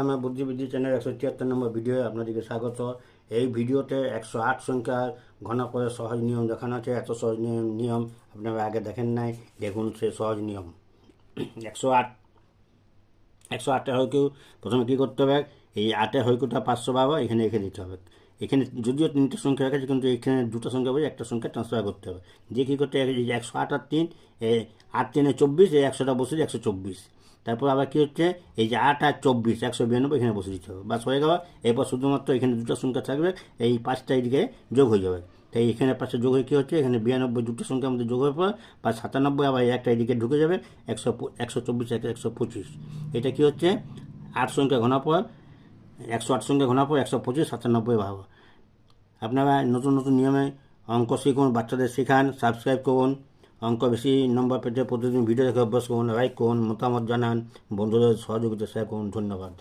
আমার বুদ্ধিবৃদ্ধি চ্যানেল 176 নম্বর ভিডিও আপনাদেরকে স্বাগত। এই ভিডিওতে 108 সংখ্যার ঘনফলের সহজ নিয়ম দেখানো আছে। এত সহজ নিয়ম আপনারা আগে দেখেন নাই, দেখুন সে সহজ নিয়ম। 108 হয়কেও প্রথমে কী করতে হবে, এই 8 হয়কুটা 500 বাবা এখানে রেখে দিতে হবে। এখানে যদিও 3টে সংখ্যা রেখেছে, কিন্তু এখানে 2টা সংখ্যা বলে একটা সংখ্যা ট্রান্সফার করতে হবে। যে কী করতে হবে, 108 আর 3, 8 3 24, এই 100টা বসে 124। তারপর আবার কী হচ্ছে, এই যে 8 আর 24 192 এখানে বসে দিতে হবে, বাস হয়ে গেল। এরপর শুধুমাত্র এখানে 2টা সংখ্যা থাকবে, এই 5টা এদিকে যোগ হয়ে যাবে। তাই এখানে 5টা যোগ হয়ে কী হচ্ছে, এখানে 92 2টো সংখ্যার মধ্যে যোগ হয়ে পর 97, আবার একটা এদিকে ঢুকে যাবে 124 125। এটা কী হচ্ছে, 8 সংখ্যা ঘনফল, 108 সংখ্যা ঘনফল 125 97 ভাগ। আপনারা নতুন নতুন নিয়মে অঙ্ক শিখুন, বাচ্চাদের শেখান, সাবস্ক্রাইব করুন। অঙ্ক বেশি নম্বর পেতে প্রতিদিন ভিডিও দেখে অভ্যাস করুন, লাইক করুন, মতামত জানান, বন্ধুদের সহযোগিতা শেয়ার করুন। ধন্যবাদ।